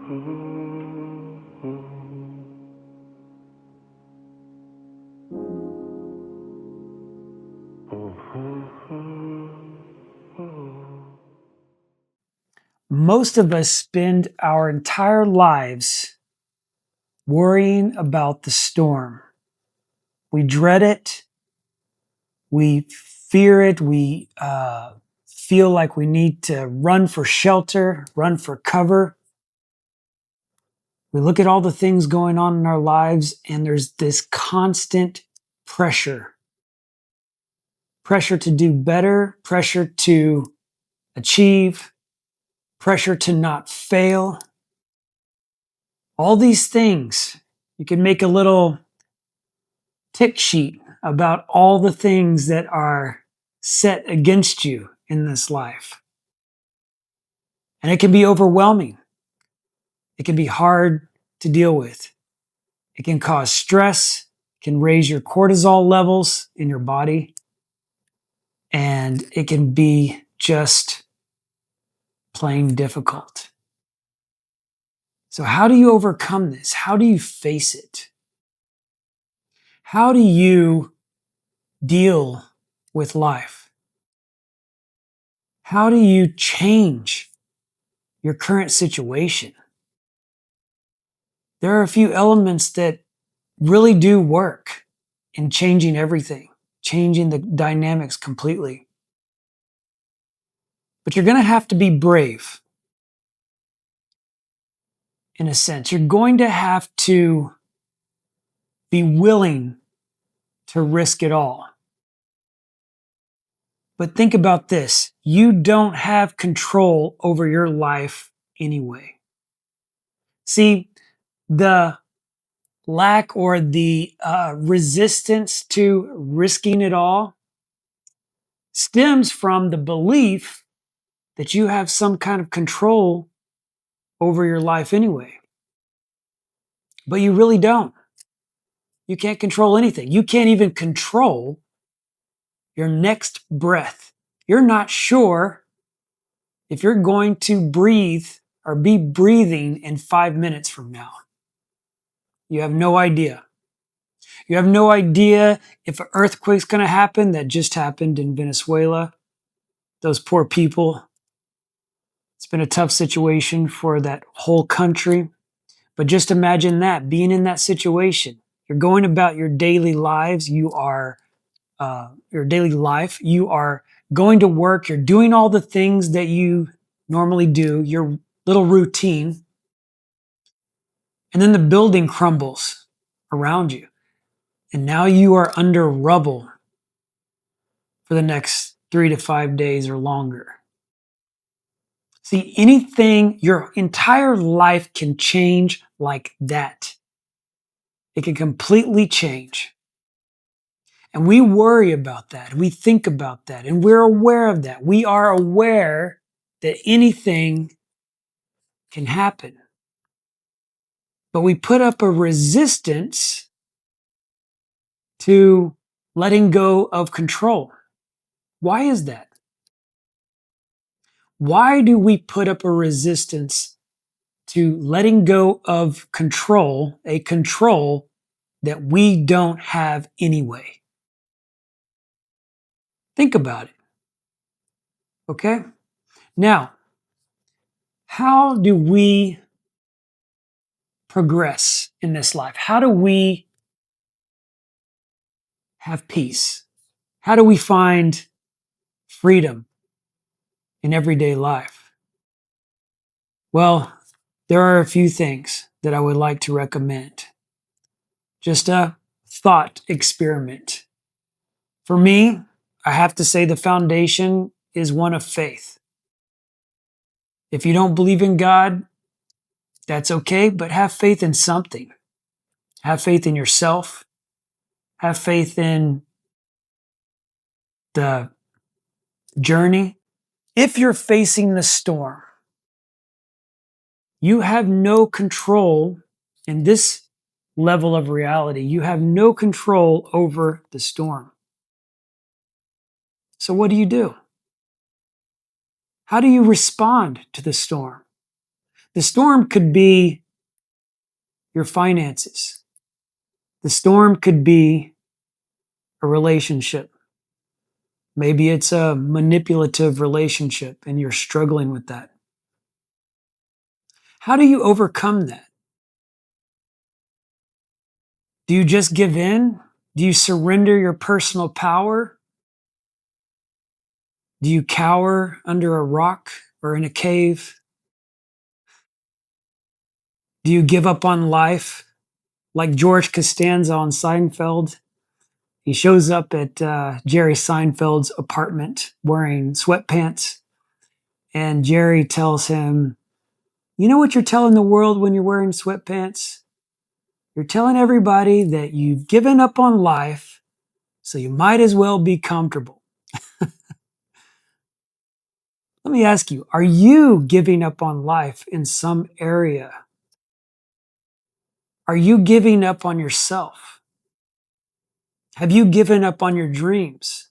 Most of us spend our entire lives worrying about the storm. We dread it. We fear it. We feel like we need to run for shelter, run for cover. We look at all the things going on in our lives, and there's this constant pressure. Pressure to do better, pressure to achieve, pressure to not fail. All these things. You can make a little tick sheet about all the things that are set against you in this life. And it can be overwhelming. It can be hard to deal with. It can cause stress, can raise your cortisol levels in your body, and it can be just plain difficult. So how do you overcome this? How do you face it? How do you deal with life? How do you change your current situation? There are a few elements that really do work in changing everything, changing the dynamics completely. But you're going to have to be brave, in a sense. You're going to have to be willing to risk it all. But think about this. You don't have control over your life anyway. See, the lack or the resistance to risking it all stems from the belief that you have some kind of control over your life anyway. But you really don't. You can't control anything. You can't even control your next breath. You're not sure if you're going to breathe or be breathing in 5 minutes from now. You have no idea. You have no idea if an earthquake's going to happen. That just happened in Venezuela. Those poor people. It's been a tough situation for that whole country. But just imagine that, being in that situation. You're going about your daily lives. You are going to work. You're doing all the things that you normally do, your little routine. And then the building crumbles around you. And now you are under rubble for the next 3 to 5 days or longer. See, anything, your entire life can change like that. It can completely change. And we worry about that. We think about that. And we're aware of that. We are aware that anything can happen. But we put up a resistance to letting go of control. Why is that? Why do we put up a resistance to letting go of control, a control that we don't have anyway? Think about it. Okay? Now, how do we progress in this life? How do we have peace? How do we find freedom in everyday life? Well, there are a few things that I would like to recommend. Just a thought experiment. For me, I have to say the foundation is one of faith. If you don't believe in God, that's okay, but have faith in something. Have faith in yourself. Have faith in the journey. If you're facing the storm, you have no control in this level of reality. You have no control over the storm. So what do? How do you respond to the storm? The storm could be your finances. The storm could be a relationship. Maybe it's a manipulative relationship and you're struggling with that. How do you overcome that? Do you just give in? Do you surrender your personal power? Do you cower under a rock or in a cave? Do you give up on life like George Costanza on Seinfeld? He shows up at Jerry Seinfeld's apartment wearing sweatpants, and Jerry tells him, "You know what you're telling the world when you're wearing sweatpants? You're telling everybody that you've given up on life, so you might as well be comfortable." Let me ask you, are you giving up on life in some area? Are you giving up on yourself? Have you given up on your dreams?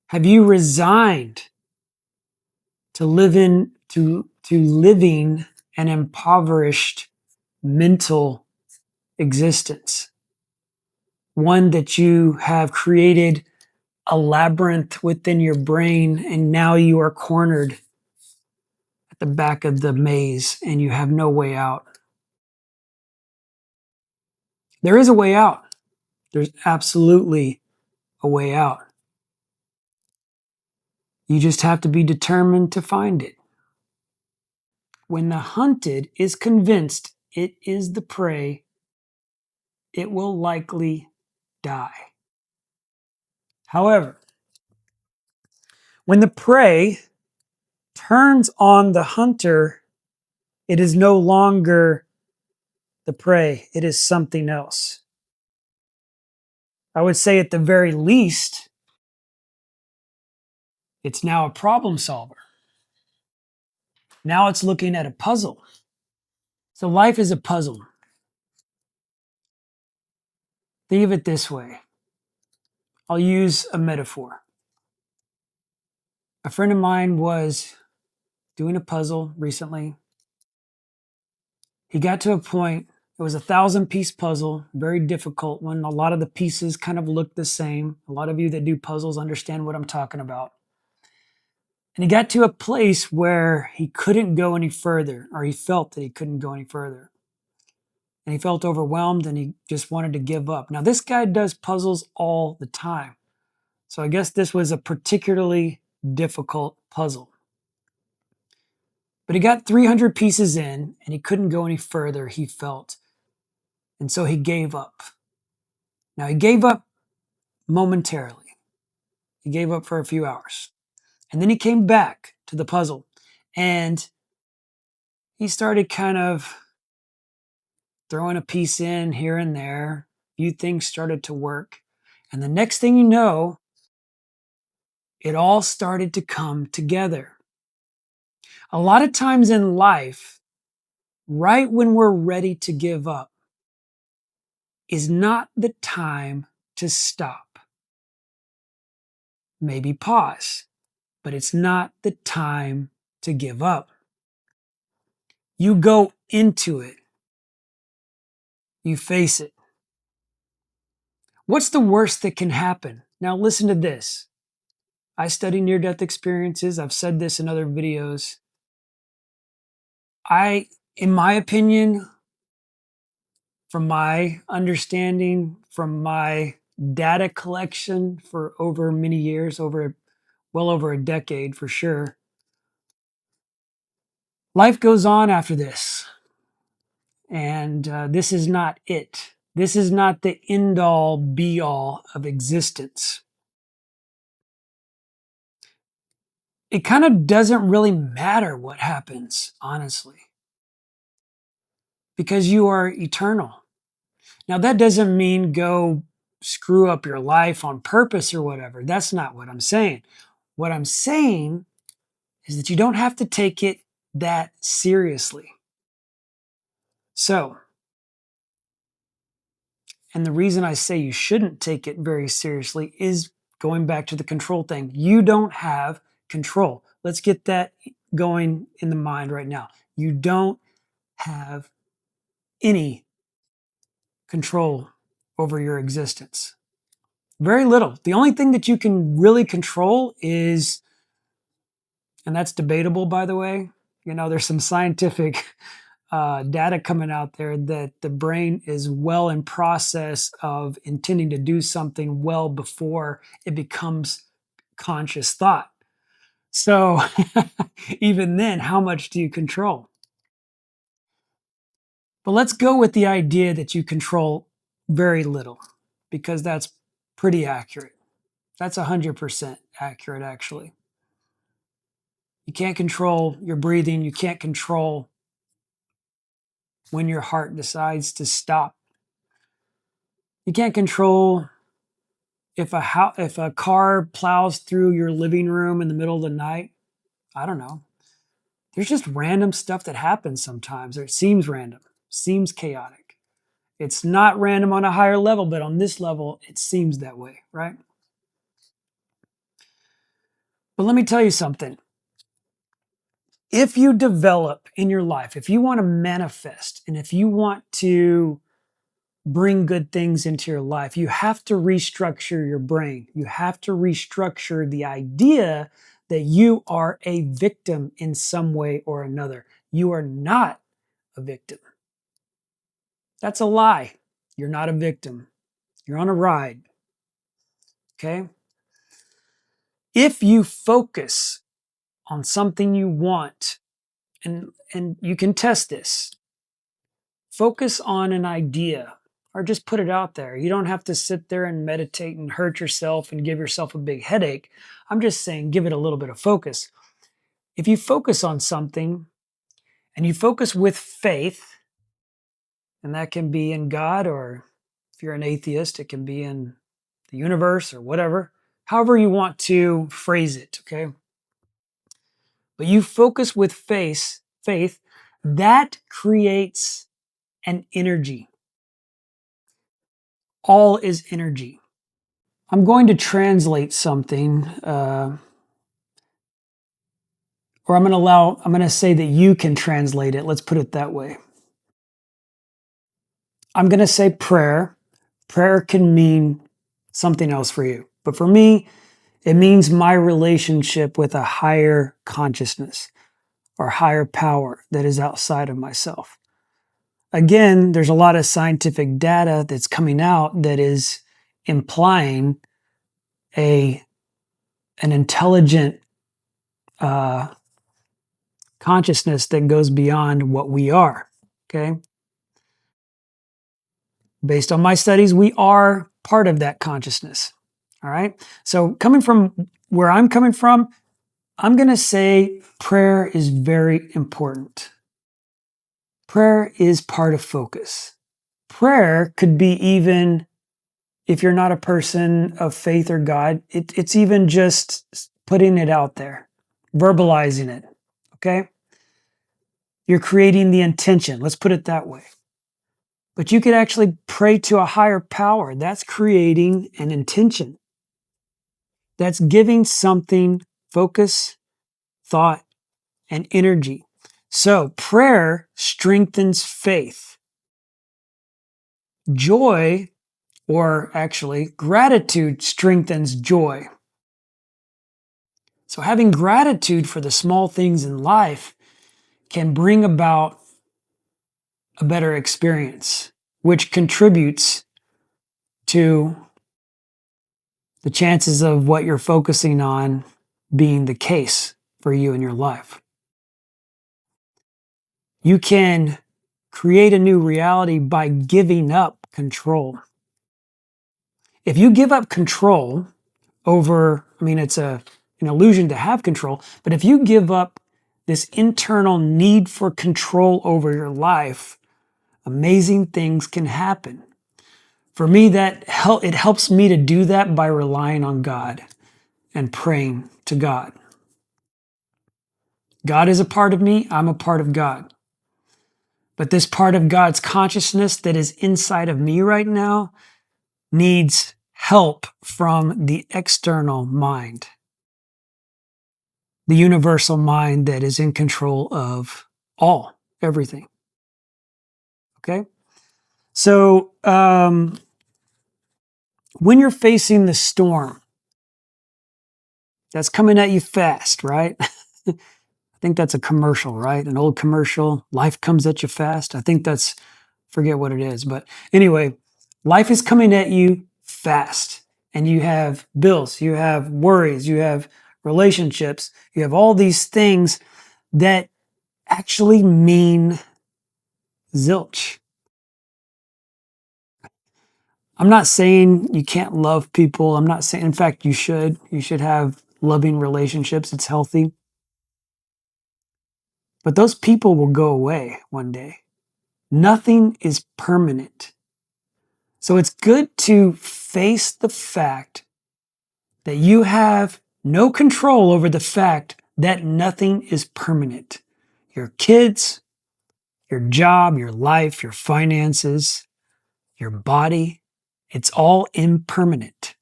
Have you resigned to living an impoverished mental existence? One that you have created a labyrinth within your brain, and now you are cornered at the back of the maze and you have no way out. There is a way out. There's absolutely a way out. You just have to be determined to find it. When the hunted is convinced it is the prey, it will likely die. However, when the prey turns on the hunter, it is no longer the prey, it is something else. I would say at the very least, it's now a problem solver. Now it's looking at a puzzle. So life is a puzzle. Think of it this way. I'll use a metaphor. A friend of mine was doing a puzzle recently. He got to a point, it was a 1,000-piece puzzle, very difficult one. A lot of the pieces kind of look the same. A lot of you that do puzzles understand what I'm talking about. And he got to a place where he couldn't go any further, or he felt that he couldn't go any further. And he felt overwhelmed and he just wanted to give up. Now, this guy does puzzles all the time. So I guess this was a particularly difficult puzzle. But he got 300 pieces in and he couldn't go any further, he felt. And so he gave up. Now, he gave up momentarily. He gave up for a few hours. And then he came back to the puzzle and he started kind of throwing a piece in here and there. A few things started to work. And the next thing you know, it all started to come together. A lot of times in life, right when we're ready to give up, is not the time to stop. Maybe pause, but it's not the time to give up. You go into it. You face it. What's the worst that can happen? Now listen to this. I study near-death experiences. I've said this in other videos. In my opinion, from my understanding, from my data collection for over many years, well over a decade for sure, life goes on after this. And this is not it. This is not the end-all, be-all of existence. It kind of doesn't really matter what happens, honestly, because you are eternal. Now, that doesn't mean go screw up your life on purpose or whatever. That's not what I'm saying. What I'm saying is that you don't have to take it that seriously. So, and the reason I say you shouldn't take it very seriously is going back to the control thing. You don't have control. Let's get that going in the mind right now. You don't have any control over your existence. Very little. The only thing that you can really control is, and that's debatable, by the way. There's some scientific data coming out there that the brain is well in process of intending to do something well before it becomes conscious thought. So even then, how much do you control? But let's go with the idea that you control very little, because that's pretty accurate. That's 100% accurate, actually. You can't control your breathing. You can't control when your heart decides to stop. You can't control if a car plows through your living room in the middle of the night. I don't know. There's just random stuff that happens sometimes. Or it seems random, seems chaotic. It's not random on a higher level, but on this level, it seems that way, right? But let me tell you something. If you develop in your life, if you want to manifest, and if you want to bring good things into your life, you have to restructure your brain. You have to restructure the idea that you are a victim in some way or another. You are not a victim. That's a lie. You're not a victim. You're on a ride. Okay? If you focus on something you want, and you can test this, focus on an idea or just put it out there. You don't have to sit there and meditate and hurt yourself and give yourself a big headache. I'm just saying, give it a little bit of focus. If you focus on something and you focus with faith, and that can be in God, or if you're an atheist, it can be in the universe or whatever, however you want to phrase it, okay? But you focus with faith, that creates an energy. All is energy. I'm going to translate something, or I'm going to say that you can translate it. Let's put it that way. I'm going to say prayer. Prayer can mean something else for you. But for me, it means my relationship with a higher consciousness or higher power that is outside of myself. Again, there's a lot of scientific data that's coming out that is implying an intelligent consciousness that goes beyond what we are. Okay. Based on my studies, we are part of that consciousness. All right. So, coming from where I'm coming from, I'm going to say prayer is very important. Prayer is part of focus. Prayer could be, even if you're not a person of faith or God, it's even just putting it out there, verbalizing it. Okay. You're creating the intention. Let's put it that way. But you could actually pray to a higher power. That's creating an intention. That's giving something focus, thought, and energy. So prayer strengthens faith. Joy, or actually gratitude, strengthens joy. So having gratitude for the small things in life can bring about a better experience, which contributes to the chances of what you're focusing on being the case for you in your life. You can create a new reality by giving up control. If you give up control over, it's an illusion to have control, but if you give up this internal need for control over your life, amazing things can happen. For me, it helps me to do that by relying on God and praying to God. God is a part of me, I'm a part of God. But this part of God's consciousness that is inside of me right now needs help from the external mind, the universal mind that is in control of everything. Okay. So when you're facing the storm that's coming at you fast, right? I think that's a commercial, right? An old commercial. Life comes at you fast. I think that's, forget what it is. But anyway, life is coming at you fast. And you have bills, you have worries, you have relationships, you have all these things that actually mean zilch. I'm not saying you can't love people. I'm not saying, in fact, you should. You should have loving relationships. It's healthy. But those people will go away one day. Nothing is permanent. So it's good to face the fact that you have no control over the fact that nothing is permanent. Your kids, your job, your life, your finances, your body, it's all impermanent.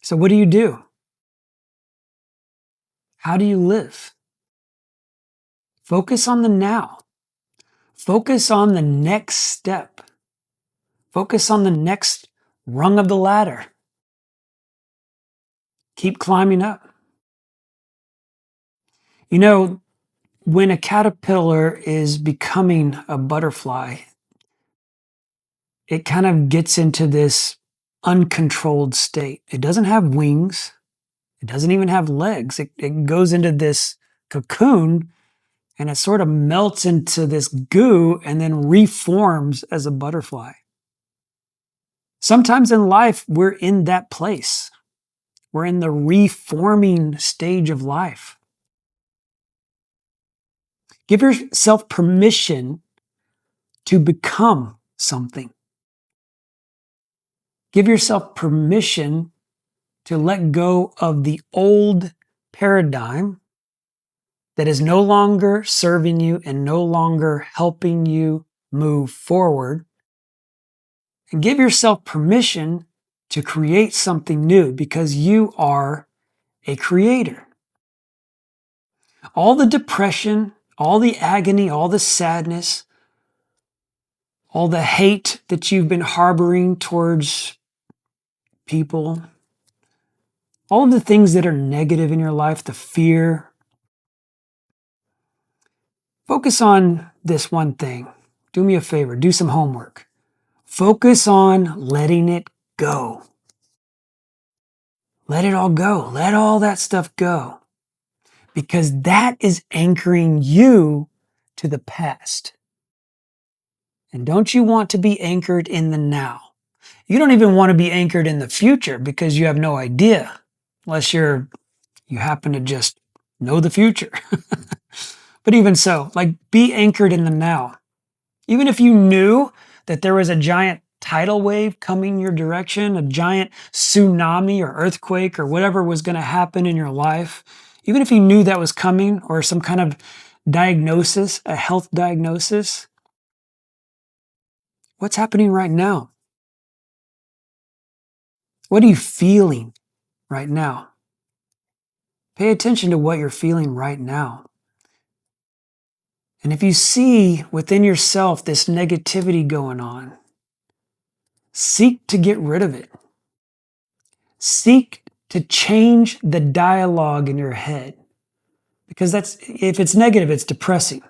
So what do you do? How do you live? Focus on the now. Focus on the next step. Focus on the next rung of the ladder. Keep climbing up. You know, when a caterpillar is becoming a butterfly, it kind of gets into this uncontrolled state. It doesn't have wings. It doesn't even have legs. It goes into this cocoon and it sort of melts into this goo and then reforms as a butterfly. Sometimes in life, we're in that place. We're in the reforming stage of life. Give yourself permission to become something. Give yourself permission to let go of the old paradigm that is no longer serving you and no longer helping you move forward. And give yourself permission to create something new because you are a creator. All the depression, all the agony, all the sadness, all the hate that you've been harboring towards people, all of the things that are negative in your life, the fear, focus on this one thing. Do me a favor, do some homework. Focus on letting it go. Let it all go. Let all that stuff go. Because that is anchoring you to the past. And don't you want to be anchored in the now? You don't even want to be anchored in the future because you have no idea, unless you happen to just know the future. But even so, like, be anchored in the now. Even if you knew that there was a giant tidal wave coming your direction, a giant tsunami or earthquake or whatever was going to happen in your life, even if you knew that was coming, or some kind of diagnosis, a health diagnosis, what's happening right now? What are you feeling right now? Pay attention to what you're feeling right now. And if you see within yourself this negativity going on, seek to get rid of it. Seek to change the dialogue in your head. Because if it's negative, it's depressing.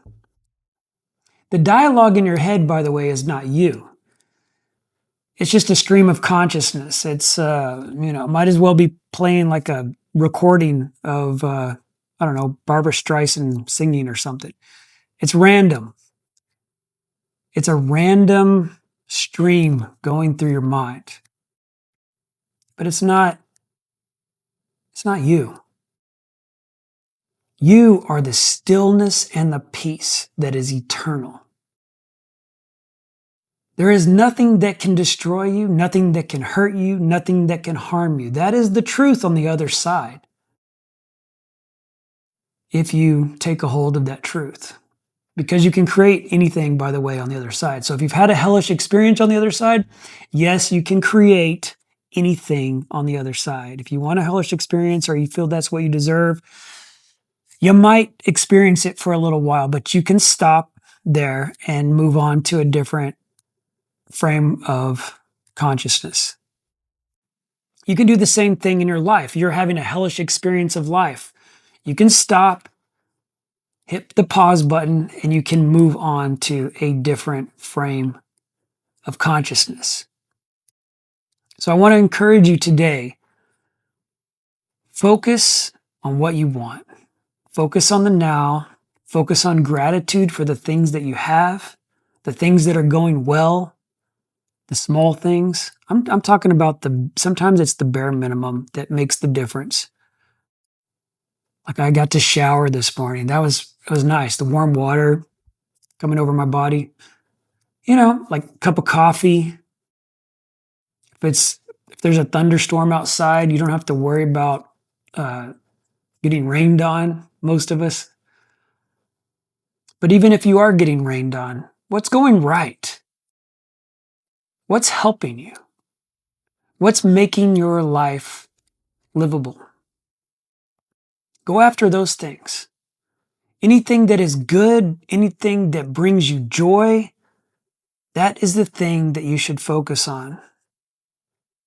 The dialogue in your head, by the way, is not you. It's just a stream of consciousness. It's, might as well be playing like a recording of, I don't know, Barbra Streisand singing or something. It's random. It's a random stream going through your mind. But it's not you. You are the stillness and the peace that is eternal. There is nothing that can destroy you, nothing that can hurt you, nothing that can harm you. That is the truth on the other side. If you take a hold of that truth. Because you can create anything, by the way, on the other side. So if you've had a hellish experience on the other side, yes, you can create anything on the other side. If you want a hellish experience or you feel that's what you deserve, you might experience it for a little while, but you can stop, there and move on to a different frame of consciousness. You can do the same thing in your life. You're having a hellish experience of life. You can stop, hit the pause button, and you can move on to a different frame of consciousness. So I want to encourage you today, focus on what you want. Focus on the now. Focus on gratitude for the things that you have, the things that are going well, the small things. I'm talking about sometimes it's the bare minimum that makes the difference. Like I got to shower this morning. It was nice. The warm water coming over my body. Like a cup of coffee. If there's a thunderstorm outside, you don't have to worry about getting rained on, most of us. But even if you are getting rained on, what's going right? What's helping you? What's making your life livable? Go after those things. Anything that is good, anything that brings you joy, that is the thing that you should focus on.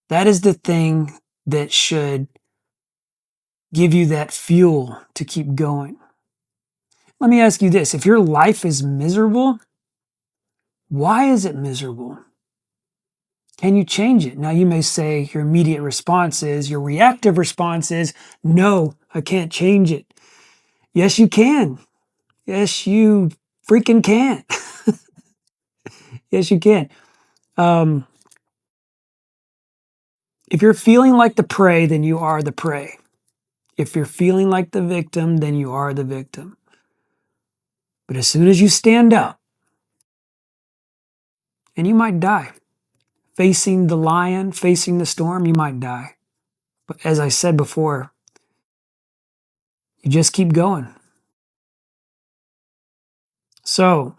That is the thing that should give you that fuel to keep going. Let me ask you this. If your life is miserable, why is it miserable? Can you change it? Now you may say your immediate response is, your reactive response is, no, I can't change it. Yes, you can. Yes, you freaking can. Yes, you can. If you're feeling like the prey, then you are the prey. If you're feeling like the victim, then you are the victim. But as soon as you stand up, and you might die, facing the lion, facing the storm, you might die. But as I said before, you just keep going. So,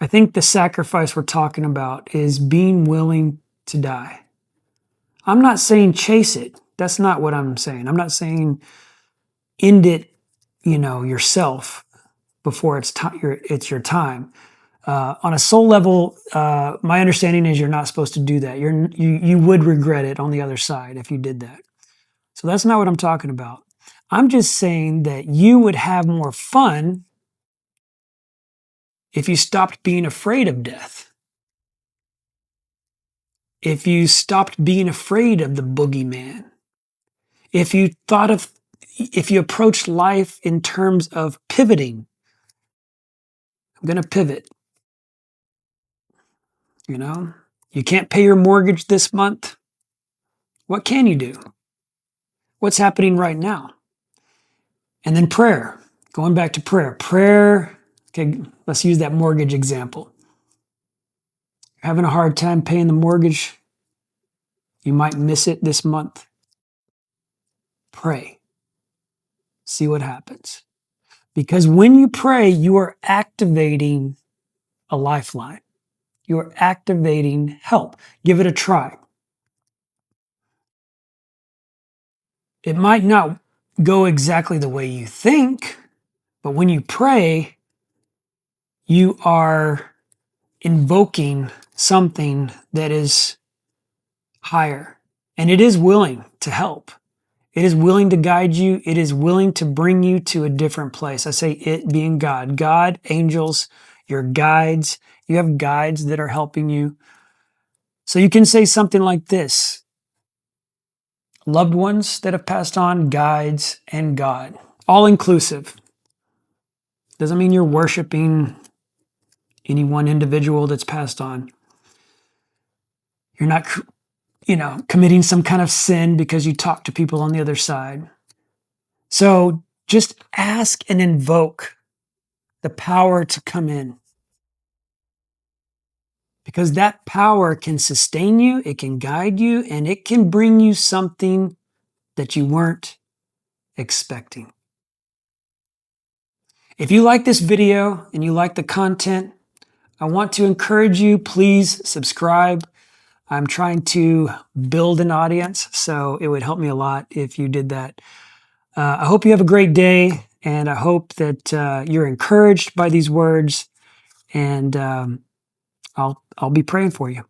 I think the sacrifice we're talking about is being willing to die. I'm not saying chase it. That's not what I'm saying. I'm not saying end it, yourself before it's your time. On a soul level, my understanding is you're not supposed to do that. You would regret it on the other side if you did that. So that's not what I'm talking about. I'm just saying that you would have more fun if you stopped being afraid of death. If you stopped being afraid of the boogeyman. If you approached life in terms of pivoting. I'm going to pivot. You can't pay your mortgage this month. What can you do? What's happening right now? And then prayer. Going back to prayer. Prayer, okay, let's use that mortgage example. You're having a hard time paying the mortgage. You might miss it this month. Pray. See what happens. Because when you pray, you are activating a lifeline. You are activating help. Give it a try. It might not go exactly the way you think, but when you pray, you are invoking something that is higher, and it is willing to help. It is willing to guide you. It is willing to bring you to a different place. I say it being God. God, angels, your guides. You have guides that are helping you. So you can say something like this. Loved ones that have passed on, guides, and God. All inclusive. Doesn't mean you're worshiping any one individual that's passed on. You're not, committing some kind of sin because you talk to people on the other side. So just ask and invoke the power to come in. Because that power can sustain you, it can guide you, and it can bring you something that you weren't expecting. If you like this video and you like the content, I want to encourage you, please subscribe. I'm trying to build an audience, so it would help me a lot if you did that. I hope you have a great day, And I hope that you're encouraged by these words. And I'll be praying for you.